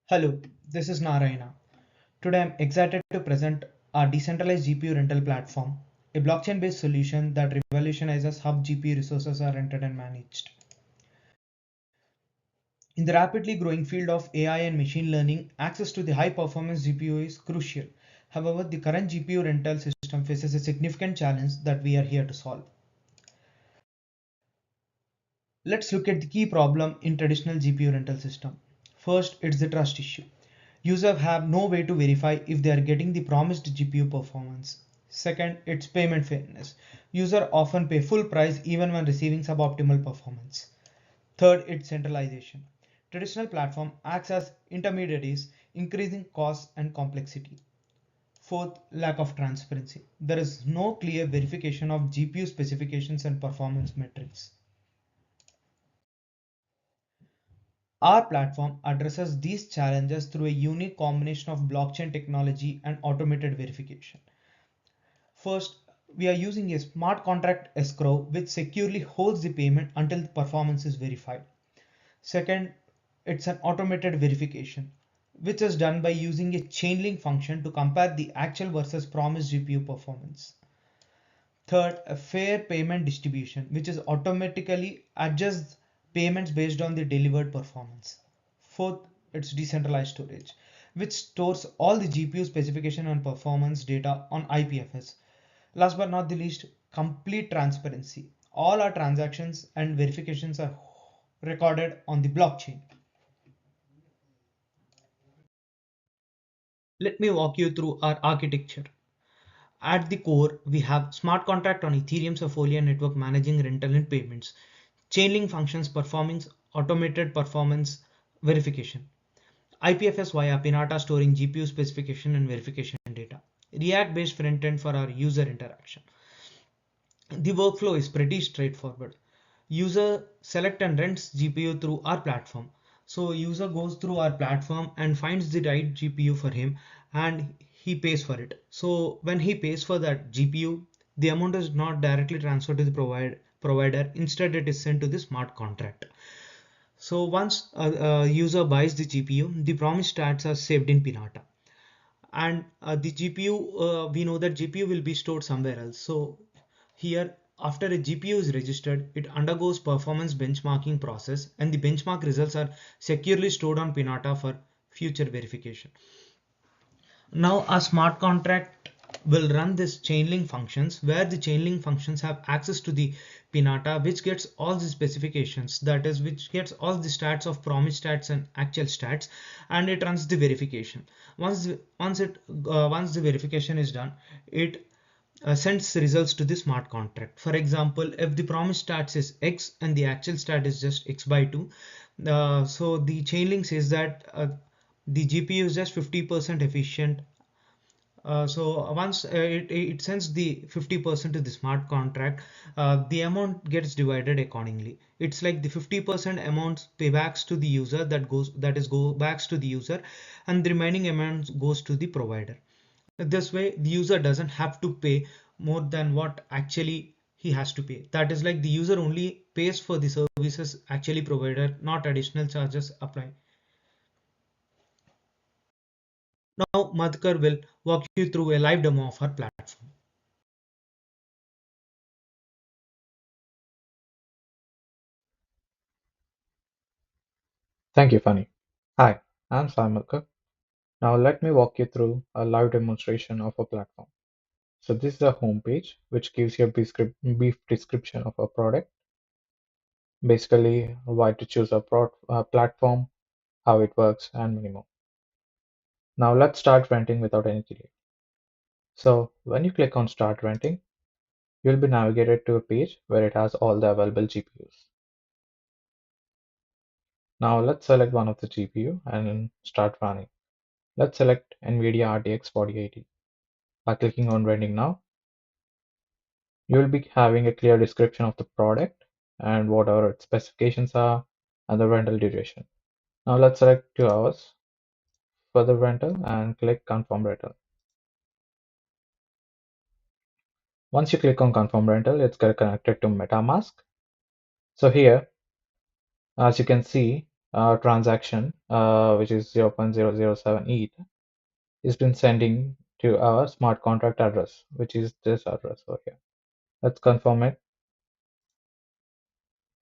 Hello, this is Narayana. Today I'm excited to present our decentralized GPU rental platform, a blockchain based solution that revolutionizes how GPU resources are rented and managed. In the rapidly growing field of AI and machine learning, access to the high performance GPU is crucial. However, the current GPU rental system faces a significant challenge that we are here to solve. Let's look at the key problem in traditional GPU rental system. First, it's the trust issue. Users have no way to verify if they are getting the promised GPU performance. Second, it's payment fairness. Users often pay full price even when receiving suboptimal performance. Third, it's centralization. Traditional platform acts as intermediaries, increasing costs and complexity. Fourth, lack of transparency. There is no clear verification of GPU specifications and performance metrics. Our platform addresses these challenges through a unique combination of blockchain technology and automated verification. First, we are using a smart contract escrow which securely holds the payment until the performance is verified. Second, it's an automated verification, which is done by using a Chainlink function to compare the actual versus promised GPU performance. Third, a fair payment distribution, which is automatically adjusts payments based on the delivered performance. Fourth, it's decentralized storage, which stores all the GPU specification and performance data on IPFS. Last but not the least, complete transparency. All our transactions and verifications are recorded on the blockchain. Let me walk you through our architecture. At the core, we have smart contract on Ethereum Sepolia network managing rental and payments. Chainlink functions performing automated performance verification. IPFS via Pinata storing GPU specification and verification data. React-based frontend for our user interaction. The workflow is pretty straightforward. User select and rents GPU through our platform. So user goes through our platform and finds the right GPU for him and he pays for it. So when he pays for that GPU, the amount is not directly transferred to the provider. Instead, it is sent to the smart contract. So once a user buys the GPU, the promised stats are saved in Pinata. And the GPU, we know that GPU will be stored somewhere else. So here, after a GPU is registered, it undergoes performance benchmarking process and the benchmark results are securely stored on Pinata for future verification. Now a smart contract will run this Chainlink functions where the Chainlink functions have access to the Pinata which gets all the specifications, that is which gets all the stats of promised stats and actual stats, and it runs the verification. Once the verification is done, it sends results to the smart contract. For example, if the promised stats is x and the actual stat is just x by 2, so the Chainlink says that the GPU is just 50% efficient. So once it sends the 50% to the smart contract, the amount gets divided accordingly. It's like the 50% amount paybacks to the user go backs to the user, and the remaining amount goes to the provider. This way, the user doesn't have to pay more than what actually he has to pay. That is like the user only pays for the services actually provided, not additional charges apply. Now Madhukar will walk you through a live demo of our platform. Thank you, Phani. Hi, I'm Sai Madhukar. Now let me walk you through a live demonstration of a platform. So this is a home page which gives you a brief description of a product, basically why to choose a platform, how it works, and many more. Now let's start renting without any delay. So when you click on Start Renting, you'll be navigated to a page where it has all the available GPUs. Now let's select one of the GPU and start running. Let's select NVIDIA RTX 4080. By clicking on Renting Now, you will be having a clear description of the product and what our specifications are and the rental duration. Now let's select 2 hours for the rental and click Confirm Rental. Once you click on Confirm Rental, it's get connected to MetaMask. So here, as you can see, transaction, which is 0.007 ETH, is been sending to our smart contract address, which is this address over here. Let's confirm it.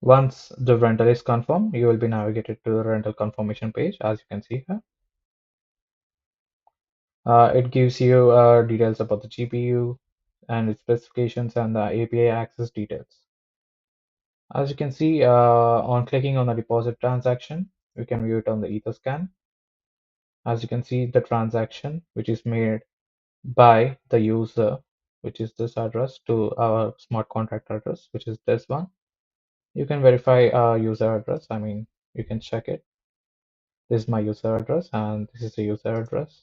Once the rental is confirmed, you will be navigated to the rental confirmation page, as you can see here. It gives you details about the GPU and its specifications and the API access details. As you can see, on clicking on the deposit transaction, we can view it on the Etherscan. As you can see, the transaction which is made by the user, which is this address, to our smart contract address, which is this one. You can verify our user address. I mean, you can check it. This is my user address, and this is the user address.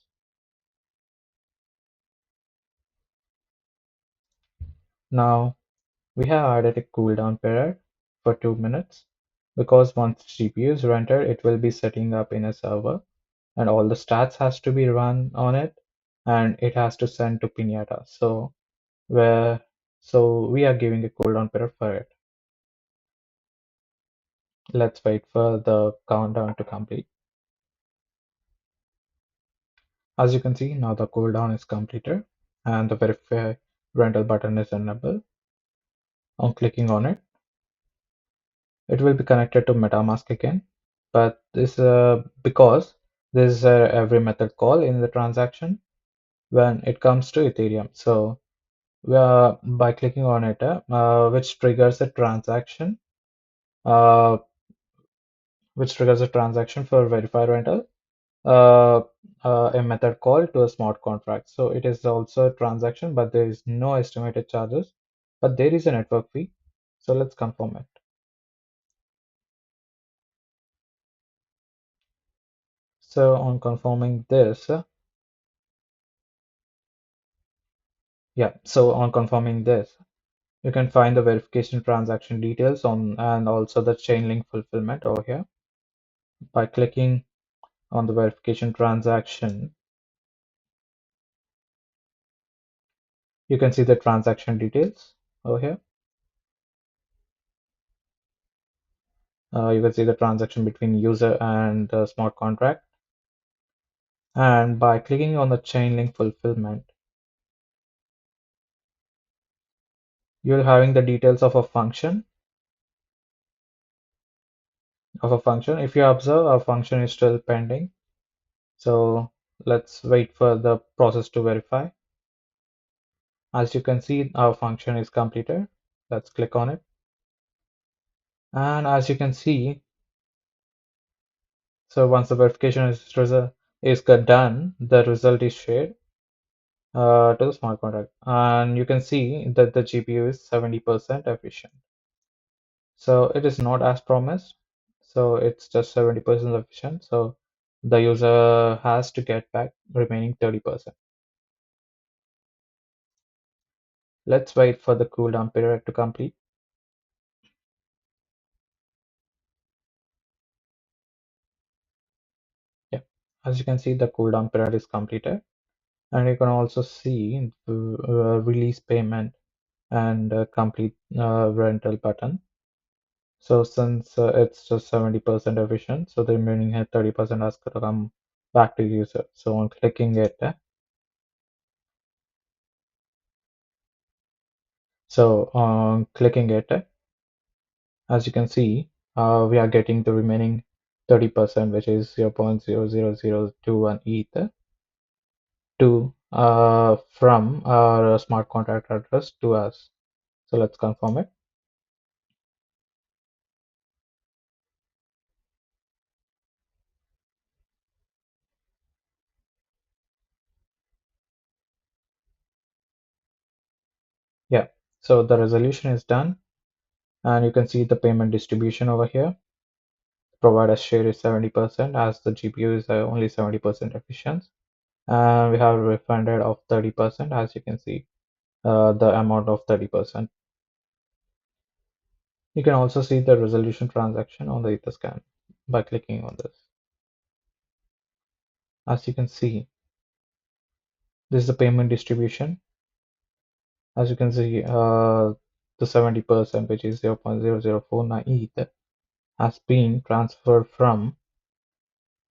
Now, we have added a cooldown period for 2 minutes because once GPU is rendered, it will be setting up in a server and all the stats has to be run on it and it has to send to Pinata. So we are giving a cooldown period for it. Let's wait for the countdown to complete. As you can see, now the cooldown is completed and the verify rental button is enabled. On clicking on it, it will be connected to MetaMask again, but this because this is every method call in the transaction when it comes to Ethereum. So by clicking on it, which triggers a transaction, uh, for verify rental, uh, a method call to a smart contract. So it is also a transaction, but there is no estimated charges, but there is a network fee. So let's confirm it. So on confirming this, you can find the verification transaction details on and also the Chainlink fulfillment over here. By clicking on the verification transaction, you can see the transaction details over here. You can see the transaction between user and the smart contract. And by clicking on the Chainlink fulfillment, you're having the details of a function. If you observe, a function is still pending. So let's wait for the process to verify. As you can see, our function is completed. Let's click on it. And as you can see, so once the verification is done, the result is shared to the smart contract. And you can see that the GPU is 70% efficient. So it is not as promised. So it's just 70% efficient. So the user has to get back remaining 30%. Let's wait for the cooldown period to complete. Yeah, as you can see, the cooldown period is completed. And you can also see the release payment and complete rental button. So since it's just 70% efficient, so the remaining 30% has to come back to user. So on clicking it, as you can see, we are getting the remaining 30%, which is 0.00021 ETH to from our smart contract address to us. So let's confirm it. Yeah, so the resolution is done, and you can see the payment distribution over here. Provider share is 70% as the GPU is only 70% efficient. And we have refunded of 30% as you can see the amount of 30%. You can also see the resolution transaction on the Etherscan by clicking on this. As you can see, this is the payment distribution. As you can see, the 70%, which is 0.0049 ETH, has been transferred from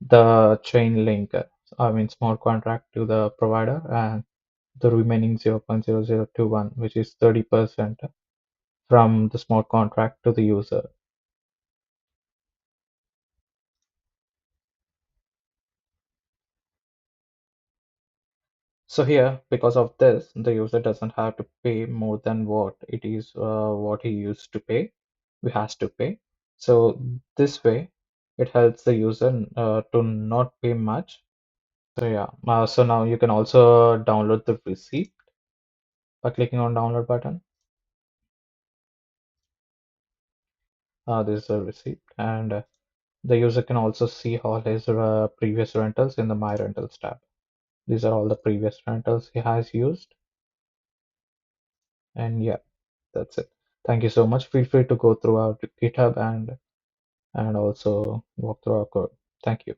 the chain link, I mean smart contract to the provider, and the remaining 0.0021, which is 30% from the smart contract to the user. So here, because of this, the user doesn't have to pay more than what he used to pay, he has to pay. So this way, it helps the user to not pay much. So yeah, so now you can also download the receipt by clicking on download button. This is a receipt, and the user can also see all his previous rentals in the My Rentals tab. These are all the previous rentals he has used, and yeah, that's it. Thank you so much. Feel free to go through our GitHub and also walk through our code. Thank you.